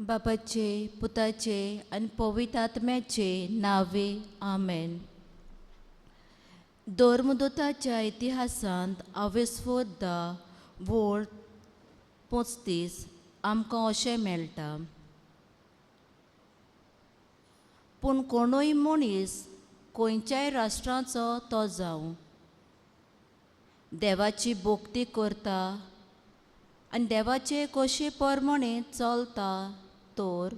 बापाचे पुताचे आनी पवित्र आत्म्याचे नावे आमेन. धर्मदूताच्या इतिहासांत अविस्वदा वोळ 35 आमकां अशें मेळटा. पूण कोणूय मनीस खंयच्याय राष्ट्राचो तो जावं देवाची भोक्ती करता आनी देवाचे कशे प्रमाणे चलता तर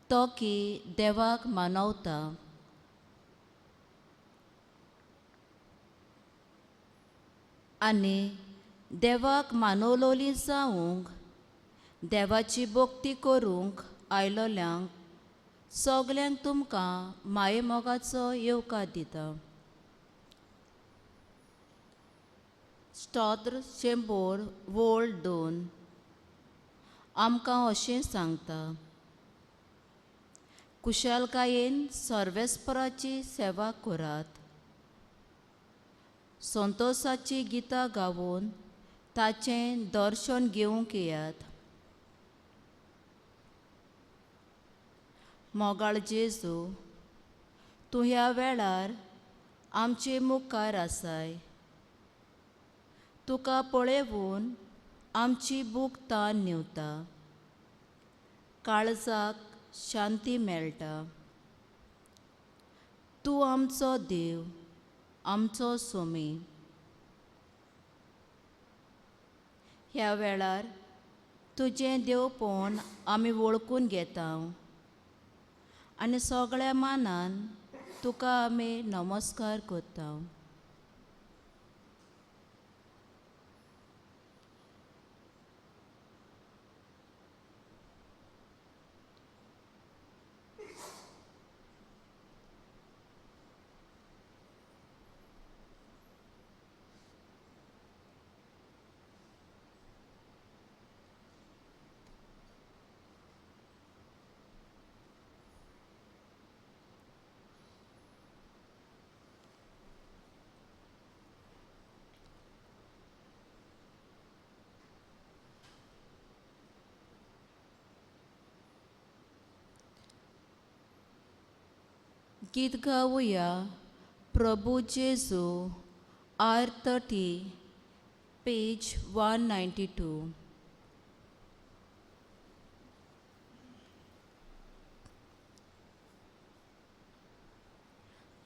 तो की देवाक मानवता. आनी देवाक मानवलोली जावंक देवाची भोक्ती करूंक आयलोल्यांक सगल्यांक तुमकां माये मोगाचो येवकार दिता. स्तोत्र 102 आमकां अशें सांगता. कुशलकायेन सर्वेस्पराची सेवा करात. संतोशाची गितां गावून ताचें दर्शन घेवंक येयात. मोगाळ जेजू, तूं ह्या वेळार आमचे मुखार आसाय. तुका पळेवून आमची भूक तान निवता. काळजाक शांती मेळटा. तूं आमचो देव, आमचो सोमी. ह्या वेळार तुजें देवपण आमी वळखून घेता आनी सगळ्या मानान तुका आमी नमस्कार करता. गीत गावुया प्रभू जेजू R30 पेज 192.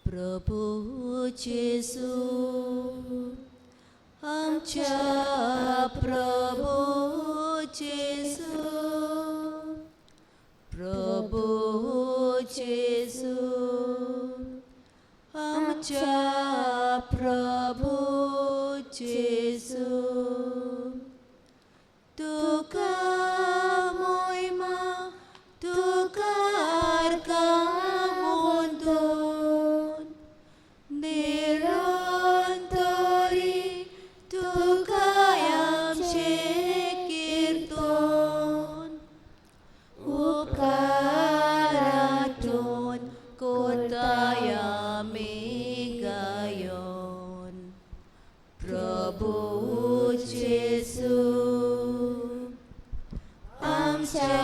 प्रभू जेजू आमच्या प्रभू जेजू, प्रभू जेजू आमच्या प्रभू जेजू. तुका महिमा, तुका वंदन निरंतरी, तुका आमचें कीर्तन. उपकारांतून कोताय आमी गायन. प्रभू जेजू आमच्या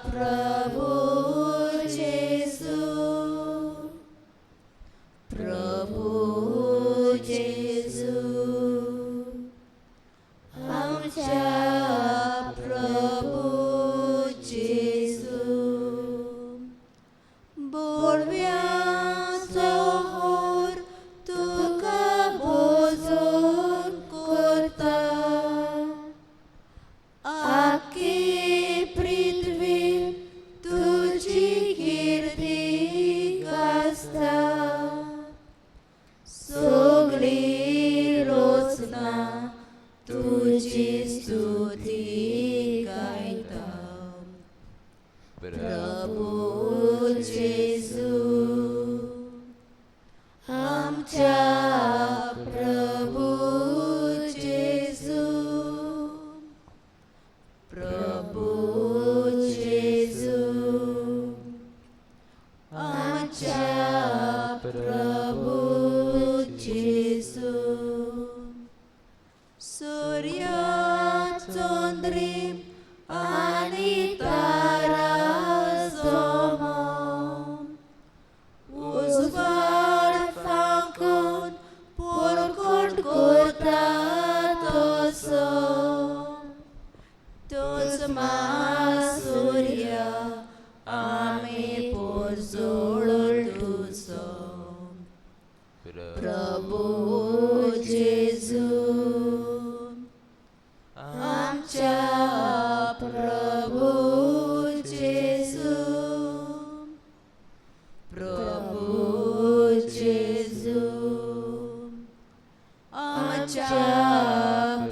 प्रभू जेजू, प्रभू जेजू आमच्या प्रभू जेजू. बोरव्याचो होर तुका भोजन करता. आख्खी पृथ्वी तुजी कीर्ती गाजता. सगळी रचना तुजी स्तुती गायता. प्रभू जेजू आमच्या प्रभू जेजू, प्रभू जेजू आमच्या प्रभू जेजू. सूर्य चंद्री आनी तारे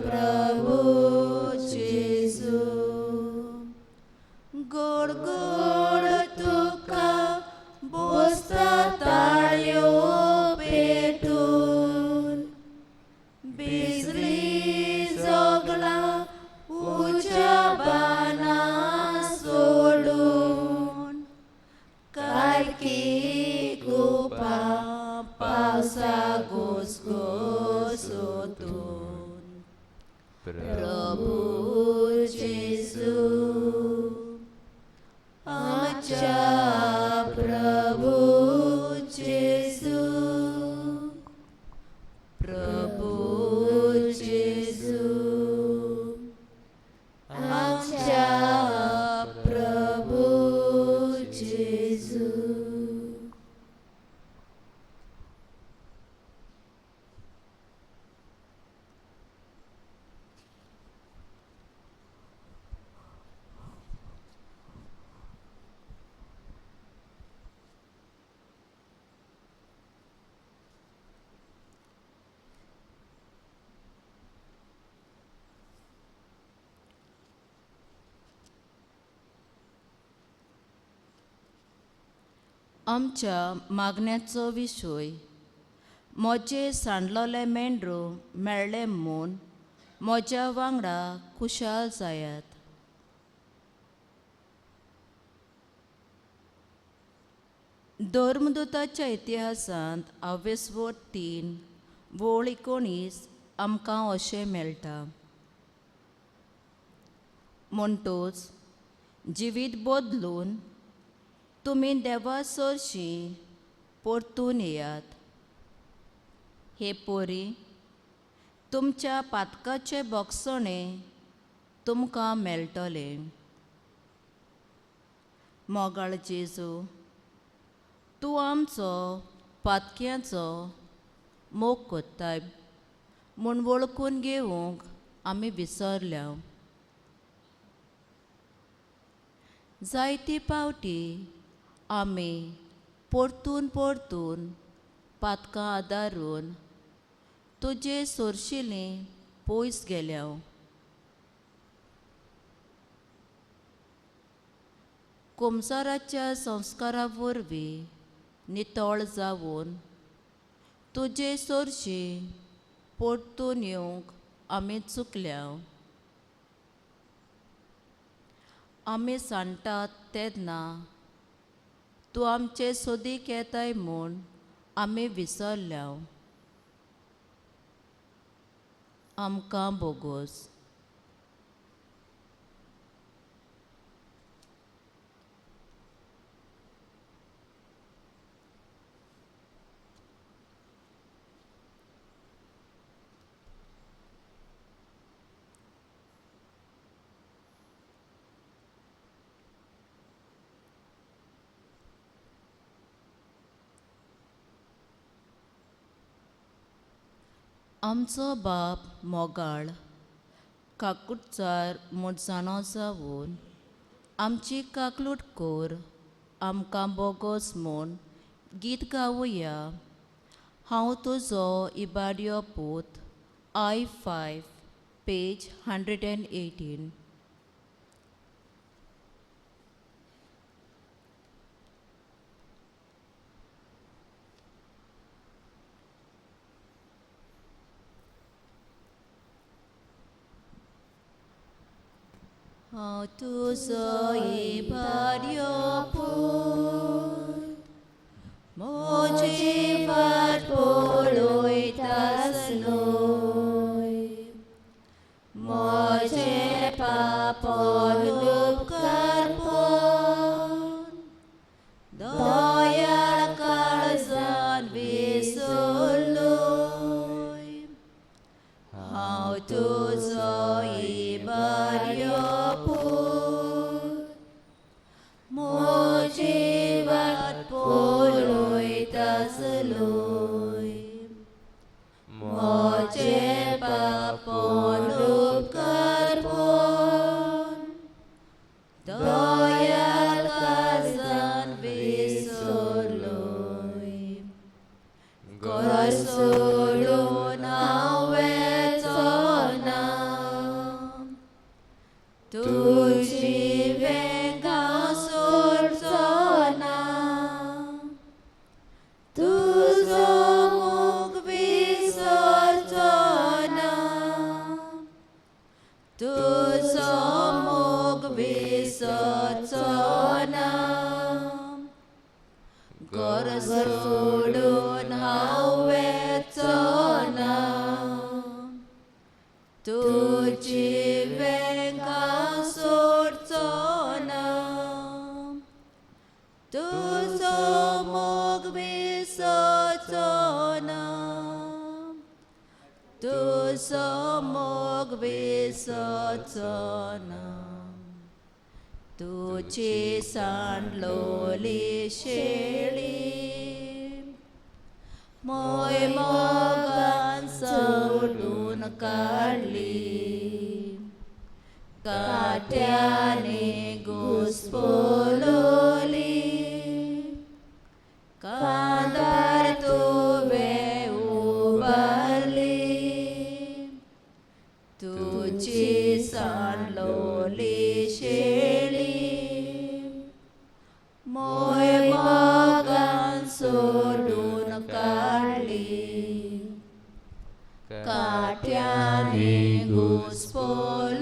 प्रभू जेजू गोड गोड तुका बोसता ताळयो पेटून बिजली जोगला उच्या बाना सोडून कारकी गुपा पावसा घोसघोसोतून प्रभू जेजू आमच्या प्रभू जेजू प्रभू जेजू आमच्या प्रभू जेजू. आमच्या मागण्याचो विशय म्हजे सांडलोले मेंढरू मेळ्ळे म्हूण म्हज्या वांगडा खुशाल जायात. धर्मदुताच्या इतिहासांत 23 वोळ 19 आमकां अशें मेळटा. म्हणटूच जिवीत बदलून तुमी देवा सरशीं परतून येयात. हे पोरी, तुमच्या पातकाचे बोगसणे तुमकां मेळटले. मोगाळ जेजू, तूं आमचो पातक्याचो मोग कोत्ताय म्हूण वळखून घेवंक आमी विसरल्या. जायती पावटी आमी परतून परतून पातकां आदारून तुजे सोरशिल्लीं पयस गेल्या. कुमसाराच्या संस्कारा वरवीं नितळ जावन तुजे सोरशीं परतून येवंक आमी चुकल्या. आमी सांडटात तेन्ना तूं आमचे सोदीक येताय म्हूण आमी विसरल्या. आमकां बोगोस. आमचो बाप मोगाळ काकूटचार म्हूण जाणो जावन आमची काकलूट कोर. आमकां बोगोस म्हूण गीत गावुया. हांव तुजो इबाडियो पूत. I5 page 118. हांव तुजो इबाडियो पूत. म्हजी वाट पळयतासलोय. म्हजे पापण उपकार पळोवन दयाळ काळजान विसरलोय. हांव तुजो इबाडियो म्हजी वाट पळयतासलोय. म्हजे पापण उपकार पळोवन दयाळ काळजान विसरलोय. घर सोडून हांवें तुझो मोग विसरचो ना, घर सोडून हांव वेचो ना, तुझी वेंगा सोडचो ना, तुझो मोग विसरचो ना, तुझो मोग विसरचो ना. तुझी सांडलोली शेळी मोय मोगान सोडून काडली, काट्याने घुस्पोलोली, कांदार तुवें उबारली, तुझी सांडलोली शेळी मोय मोगान सोडून काडली, काट्याने घुस्पोलोली,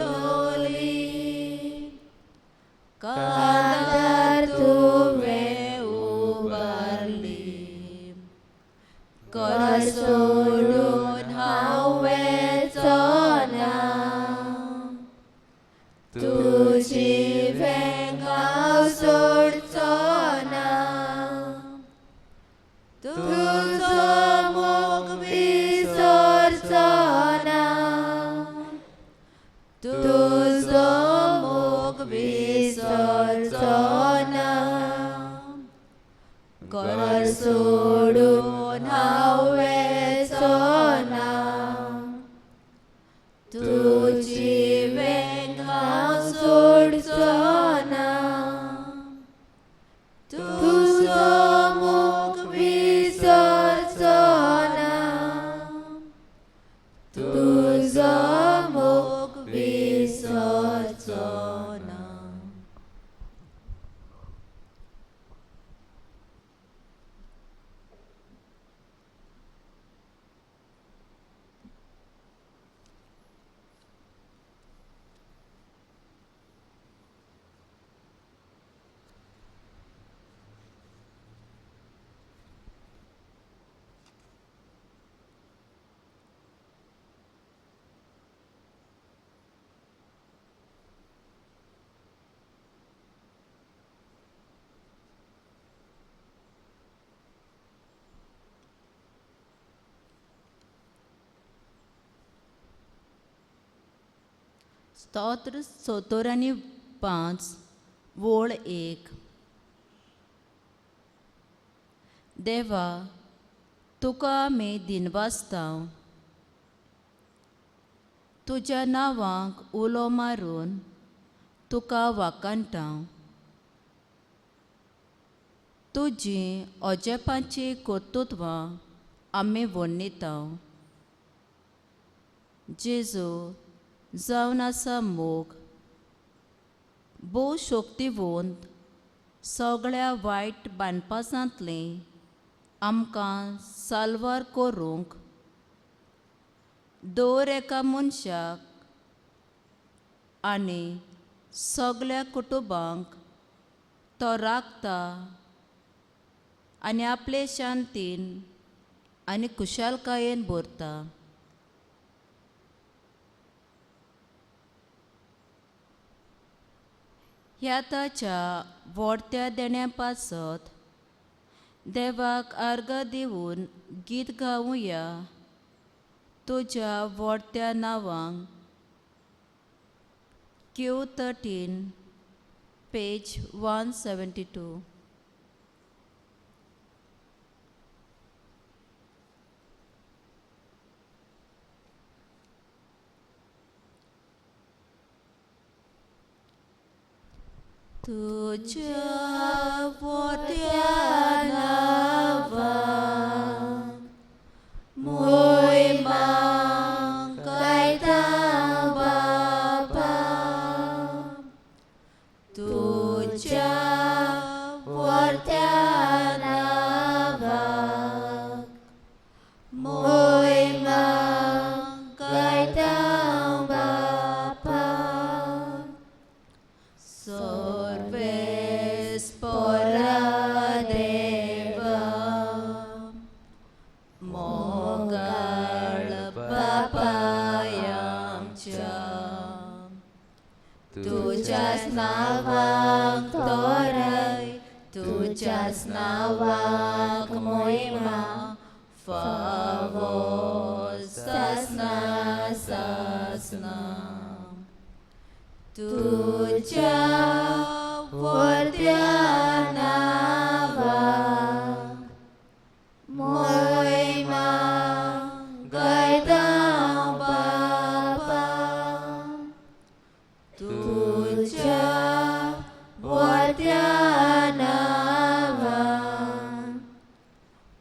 कांदार तुवें उबारली, घर सोडून हांव वेचो ना, तुझी वेंगा सोडचो ना, तुझो मोग विसरचो ना, तुझो मोग विसरचो ना, घर सोडून हांव वेचो ना, तुझी वेंगा सोडचो ना, तुझो मोग विसरचो ना, तुझो मोग विसरचो ना. स्तोत्र 5 वोळ 1. देवा तुका आमी दिनवासतांव, तुज्या नांवांक उलो मारून तुका वाकाणटां. तुजीं अजेपाची कर्तुत्वां आमी वर्णितांव. जेजू जावन आसा मोग, भोव शक्तिवंत, सगळ्या वायट बानपासांतली आमकां साल्वार करूंक दर एका मनशाक आनी सगळ्या कुटुंबांक तो राखता आनी आपले शांतीन आनी खुशालकायेन भरता. ह्या ताच्या व्हडत्या देण्या पासत देवाक अर्घ दिवन गीत गावुया तुज्या व्हडत्या नांवांक. Q13 page 172. तुझ्या व्हडत्या नांवान मोहिमा गायता बापा, तुझ्या व्हडत्या नांवान मोहिमा गायता बापा, आमच्या. तुझ्याच नावाक तोराय, तुझ्याच नावाक मोहिमा फावो सासना सासना. तुझ्या वर्त्या नावाक मोहिमा गायता बापा. तुझ्या वर्त्या नावाक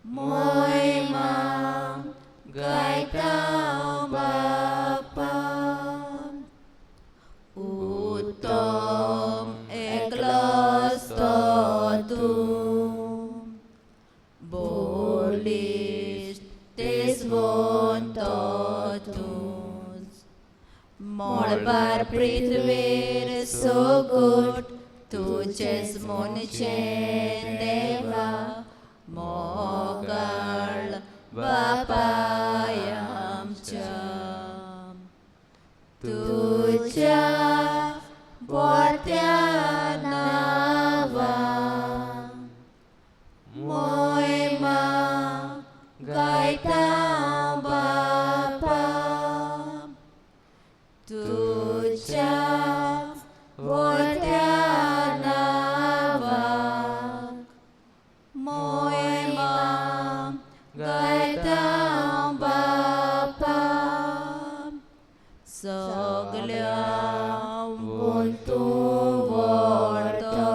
मोहिमा गायता बापा. उत्तम एकलोच तो तूं, बोलिश तेजवोन तो तूंच. मोळबार पृथ्वीर सोगोट तुझेच मोनचें देवा, मोगाळ बापाय आमच्या. तुझ्या वर्त्या नावाक मोहिमा गायता बापा. तुझ्या वर्त्या नावाक मोहिमा गायता बापा. सगल्या तूं व्हरतो,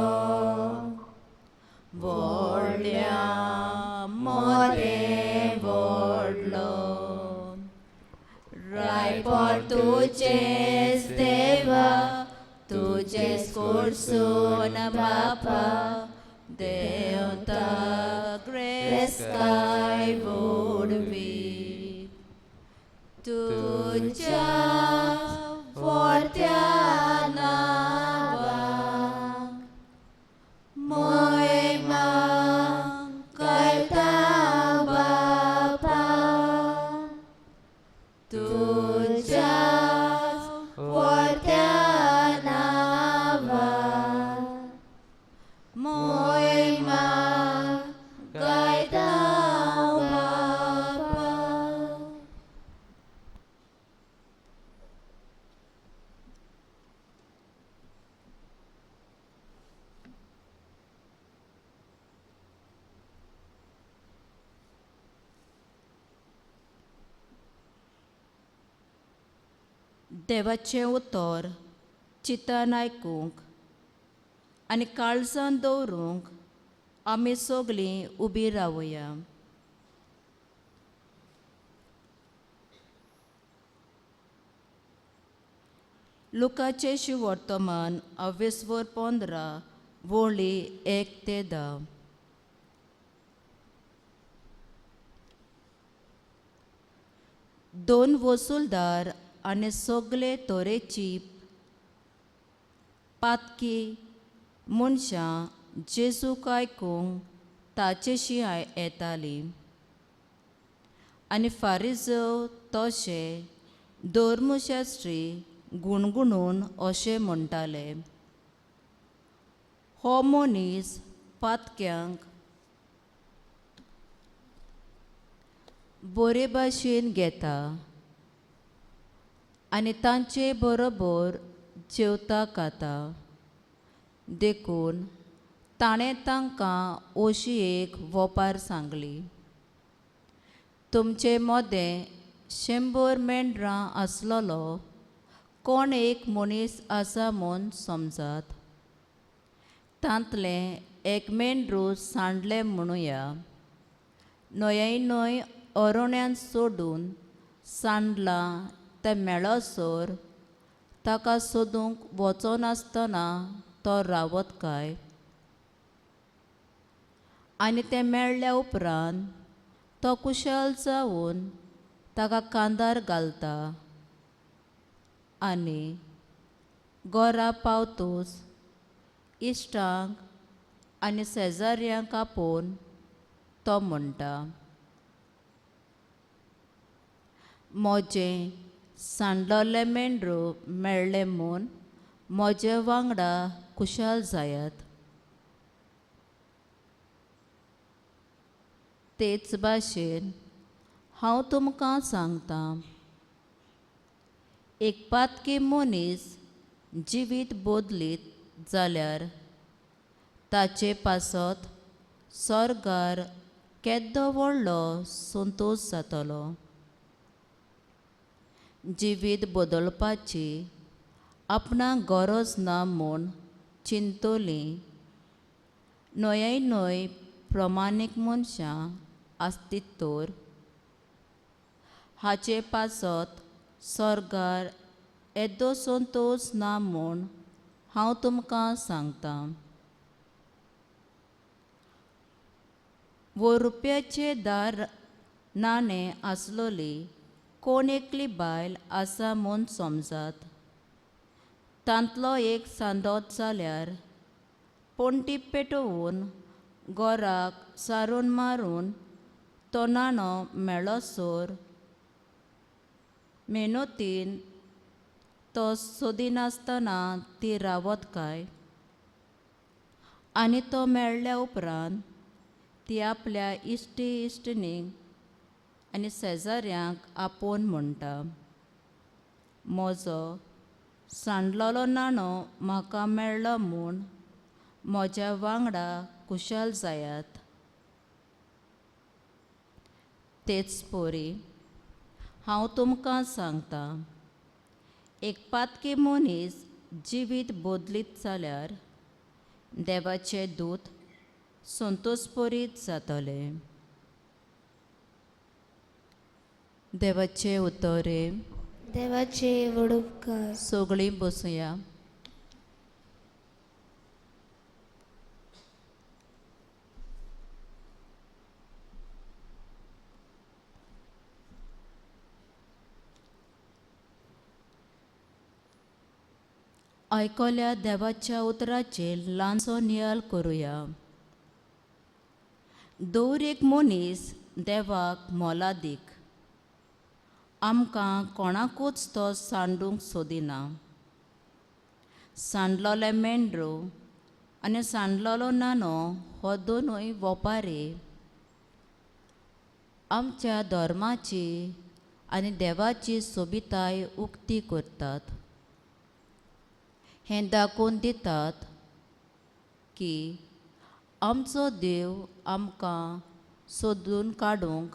व्हडल्या मोदें व्हडलो. रायपोर तुजेच देवा, तुजेच कडसून बापा. देवता ग्रे स्काय would be. तुझ्या वर्त्या नावाक मोहिमा गायता बापा. तुझ्या वर्त्या नावाक मोहिमा गायता बापा. देवाचें उतर चिंतन आयकूंक आनी काळजान दवरूंक आमी सगळीं उबीं रावया. लुकाचें शिवर्तमान 15 वळी 1 ते 10. दोन वसूलदार आनी सगळे तोरेची पातकी मनशां जेजूक आयकूंक ताचेशी येतालीं. आनी फारिजव तशे धर्मशास्त्री गुणगुणून अशें म्हणटाले, हो मनीस पातक्यांक बरे भाशेन घेता आनी तांचे बरोबर जेवता खाता. देखून ताणें तांकां अशी एक वोपार सांगली, तुमचे मोदें 100 मेंढरां आसलोलो कोण एक मनीस आसा म्हूण समजात. तांतलें एक मेंढरूं सांडलें म्हणुया. न्हंये न्हय अरण्यान सोडून सांडलां तें मेळसर ताका सोदूंक वचनासतना तो रावत काय? आनी तें मेळ्ळ्या उपरांत तो कुशल जावन ताका कांदार घालता आनी घरा पावतूच इश्टांक आनी शेजाऱ्यांक आपोवन तो म्हणटा, म्हजें सांडलोले मेंढरू मेळ्ळे म्हूण म्हजे वांगडा खुशाल जायात. तेच भाशेन हांव तुमकां सांगतां, एक पातकी मनीस जिवीत बदलीत जाल्यार ताचे पासत स्वर्गार केद्दो व्हडलो संतोश जातलो. जिवीत बदलपाची आपणाक गरज ना म्हूण चिंतोलीं न्हय न्हय प्रमाणीक मनशां आसतीत तर हाचे पासत स्वर्गार येदो संतोश ना म्हूण हांव तुमकां सांगतां. ₹1 नाणें आसलोली कोण एकली बायल आसा म्हूण समजात. तांतलो एक सांदोत जाल्यार पणटी पेटोवन घराक सारून मारून तो नाणो मेळ्ळोसर मेहनतीन तो सोदिनासतना ती रावत काय? आनी तो मेळ्ळ्या उपरांत ती आपल्या इश्टी इश्टिणींक आनी शेजाऱ्यांक आपोवन म्हणटा, म्हजो सांडलोलो नाणो म्हाका मेळ्ळो म्हूण म्हज्या वांगडा खुशाल जायात. तेच परी हांव तुमकां सांगतां, एक पातकी मनीस जिवीत बदलीत जाल्यार देवाचे दूत संतोषभरीत जातले. देवाचे उतोरे. देवाचे व्हड उपकार. सगळीं बसुया. आयकल्या देवाच्या उतराचेर ल्हानसो नियाळ करुया. दर एक मनीस देवाक मोलादीक. आमकां कोणाकूच तो सांडूंक सोदिना. सांडलोलें मेंढरू आनी सांडलोलो नाणो हो दोनूय ओपारी आमच्या धर्माची आनी देवाची सोबिताय उक्ती करतात. हें दाखोवन दितात की आमचो देव आमकां सोदून काडूंक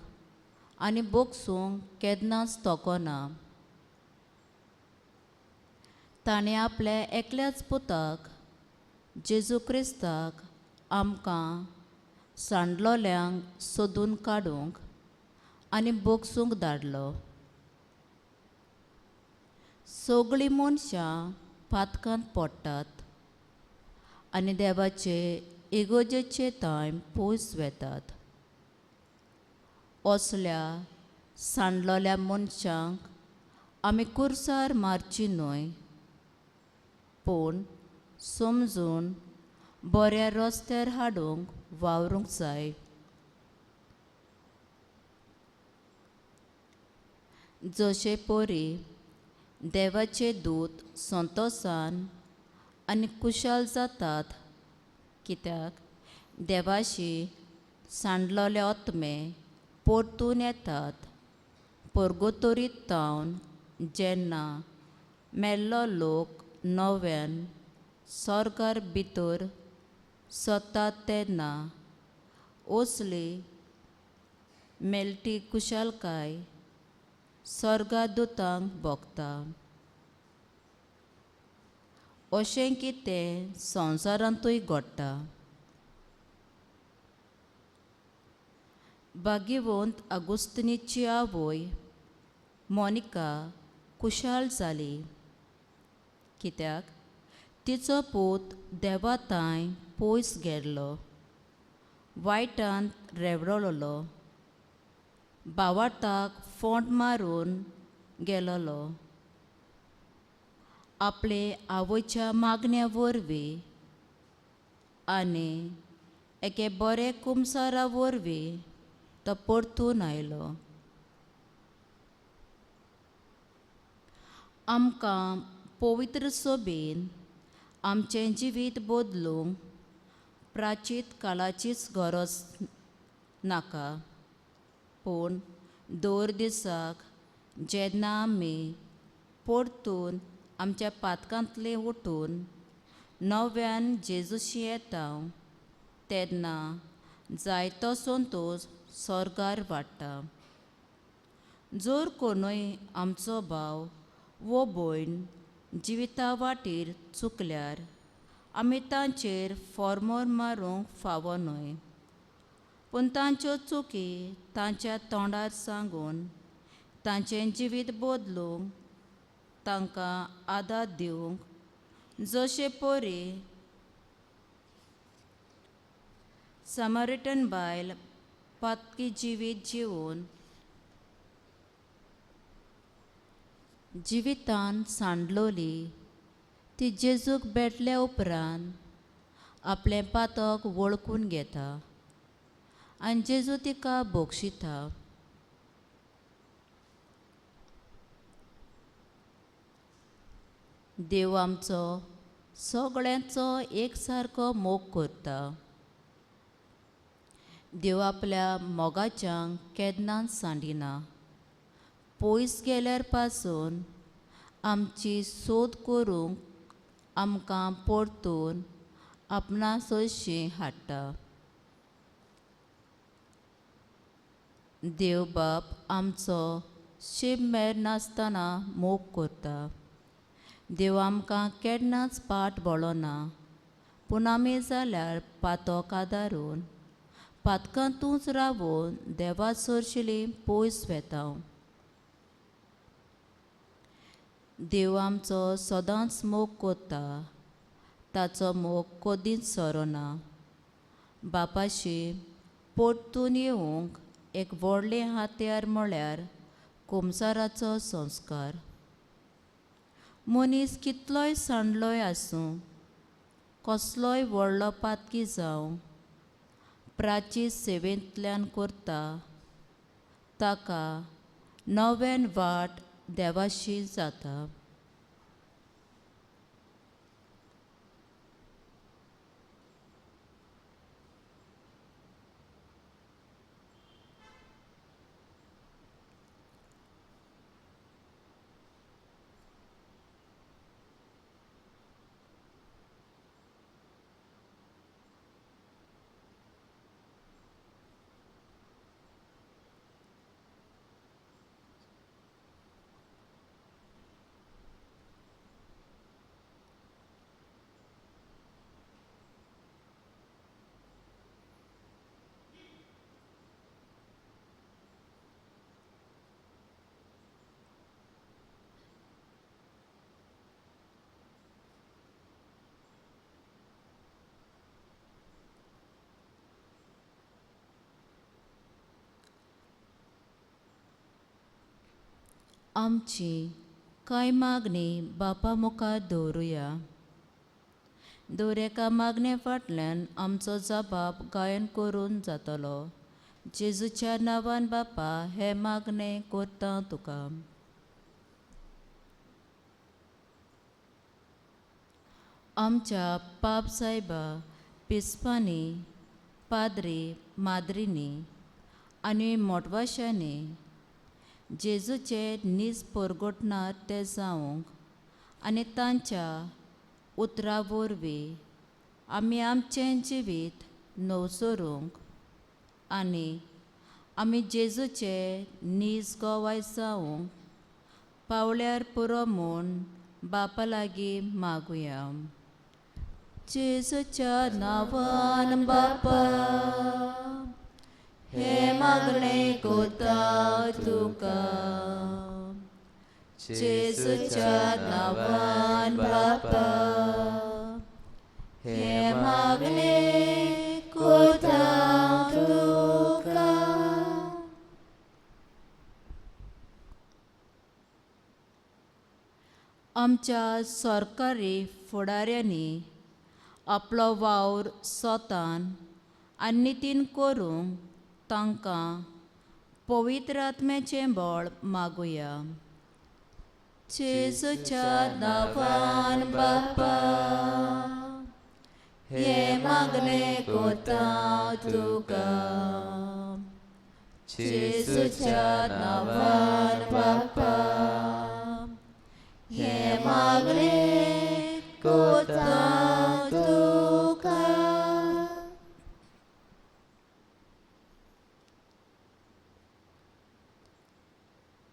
आनी बोगसूंक केन्नाच तोखना. ताणें आपल्या एकल्याच पुताक जेजू क्रिस्ताक आमकां सांडलोल्यांक सोदून काडूंक आनी बोगसूंक धाडलो. सगळीं मनशां पातकांत पडटात आनी देवाचे इगोजेचे थंय पयस वेतात. असल्या सांडलोल्या मनशांक आमी कुर्सार मारची न्हय, पूण समजून बऱ्या रस्त्यार हाडूंक वावरूंक जाय. जशे परी देवाचे दूत संतोशान आनी खुशाल जातात, कित्याक देवाशी सांडलोले आत्मे परतून येतात परगोतोरीत तावन जेन्ना मेल्लो लोक नव्यान स्वर्गार भितर सोदतात तेन्ना असली मेलटी खुशालकाय स्वर्गदूतांक भोगता. अशें की तें संवसारांतूय घडटा. भाग्यवंत आगुस्तिनीची आवय मोनिका खुशाल जाली, कित्याक तिचो पूत देवा थंय पयस गेल्लो, वायटांत रेवलोलो, भावार्थाक फोंड मारून गेलोलो. आपले आवयच्या मागण्या वरवीं आनी एके बरे कुमसारा वरवीं तो परतून आयलो. आमकां पवित्र सोबीन आमचें जिवीत बदलूंक प्राचीत काळाचीच गरज नाका, पूण दर दिसाक जेन्ना आमी परतून आमच्या पातकांतले उठून नव्यान जेजूशी येता तेन्ना जायतो संतोश स्वर्गार वाडटा. जर कोणूय आमचो भाव वो भयण जिविता वाटेर चुकल्यार आमी तांचेर फॉर्मर मारूंक फावो न्हय, पूण तांच्यो चुकी तांच्या तोंडार सांगून तांचें जिवीत बदलूंक तांकां आदार दिवंक जशे परी सामारिटन बायल पातकी जिवीत जिवून जिवितान सांडलोली. ती जेजूक भेटल्या उपरांत आपलें पातक वळखून घेता आनी जेजू तिका बोगशिता. देव आमचो सगळ्यांचो एक सारको मोग करता. देव आपल्या मोगाच्यांक केन्नाच सांडिना. पयस गेल्यार पासून आमची सोद करूंक आमकां परतून आपणा सयशीं हाडटा. देव बाप आमचो शीम मेर नासतना मोग करता. देव आमकां केन्नाच पाट बळना, पूण आमी जाल्यार पातक आदारून पातकांतूच रावून देवा सरशिलीं पयस वेता. देव आमचो सदांच मोग करता, ताचो मोग कदींच सोरोना. बापाशी परतून येवंक एक व्हडलें हात्यार म्हळ्यार कुमसाराचो संस्कार. मनीस कितलोय सांडलोय आसूं, कसलोय व्हडलो पातकी जावं, प्राचीत सेवेंतल्यान करता ताका नव्यान वाट देवाशी जाता. आमची कांय मागणी बापा मुखार दवरुया. दर एका मागणे फाटल्यान आमचो जबाब गायन करून जातलो. जेजूच्या नांवान बापा हे मागणें करता तुका. आमच्या पाप सायबा पिस्पांनी, पाद्री माद्रींनी आनी मोटवाशांनी जेजूचे नीज परगटणार ते जावंक आनी तांच्या उतरां वरवीं आमी आमचें जिवीत नवसरूंक आनी आमी जेजूचे नीज गोवाय जावंक पावल्यार पुरो म्हूण बापा लागीं मागुया. जेजूच्या नांवान बापा हे मागणें कोता तुका. जेजूच्या नांवान बापा हे मागणें कोता तुका. आमच्या सरकारी फुडाऱ्यांनी आपलो वावर स्वतान आनी नितीन करूंक तांकां पवित्र आत्म्याचें बळ मागुया. जेजूच्या नांवान बापा हे मागणे कोता तुका जेजूच्या नांवान बापा हे मागणे कोता तुका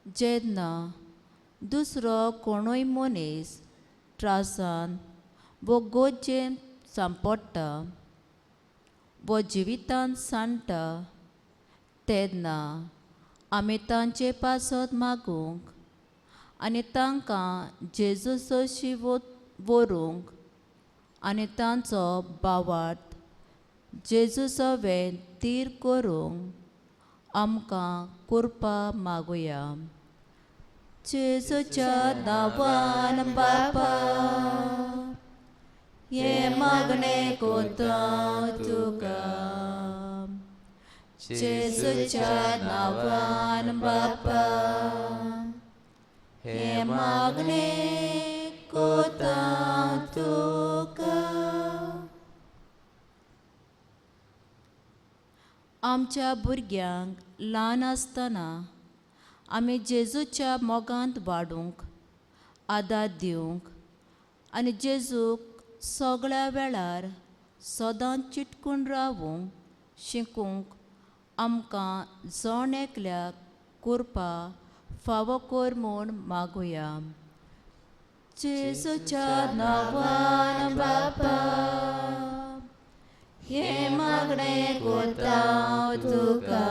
जेन्ना दुसरो कोणूय मनीस त्रासान वो गोज्जेन सांपडटा वो जिवितांत सांडटा तेन्ना आमी तांचे पासत मागूंक आनी तांकां जेजूसोशी व्हरूंक आनी तांचो बावार्थ जेजूचो वेन तीर करूंक आमकां कृपा मागुया जेजूच्या नांवान बापा हे मागणे कोता तुका जेजूच्या नांवान बापा हे मागणे कोता तुका आमच्या भुरग्यांक ल्हान आसतना आमी जेजूच्या मोगांत वाडूंक आदार दिवंक आनी जेजूक सगळ्या वेळार सदांच चिटकून रावूंक शिकूंक आमकां जण एकल्याक कृपा फावो कर म्हूण मागुया जेजूच्या नांवान बापा हे मागणे कोता तुका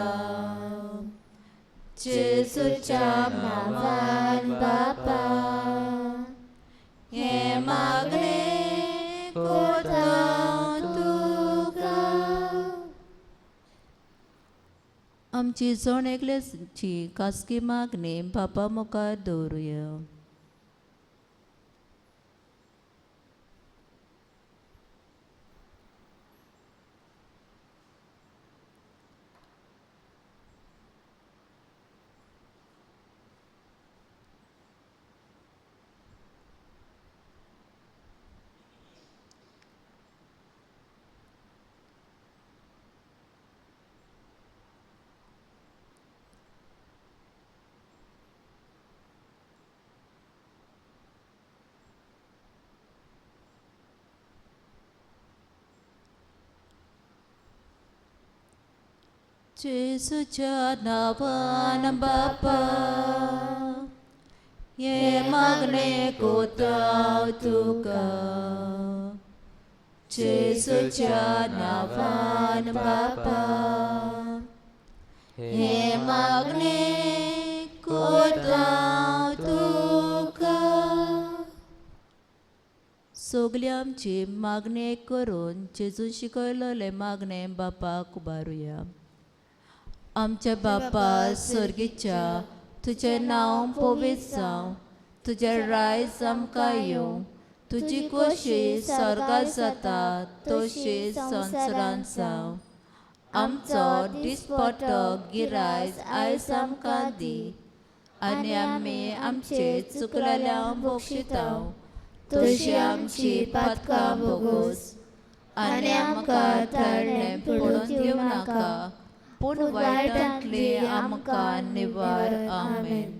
जेजूच्या नांवान बापा हे मागणे कोता तुका आमची जण एकल्याची खासगी मागणी बापा मुखार दवरुया जेजूच्या नांवान बापा हे मागणे कोता तुका जेजूच्या नांवान बापा हे मागणे कोता तुका सगळी आमची मागणी करून जेजू शिकयलोले मागणे बापाक उबारुया आमच्या बापा सर्गीच्या तुजें नांव पवित्र जावं तुजें रायज आमकां येवं तुजी खोशी स्वर्गांत जाता तशी संवसारांत जावं आमचो दिसपट्टो गिरायज आयज आमकां दी आनी आमी आमचे चुकलेल्यांक बक्षितांव तशी आमची पातकां भोगूस आनी आमकां ताळ्ळें पडून दिवं नाका पूण वायटांतली आमकां निवार आमेन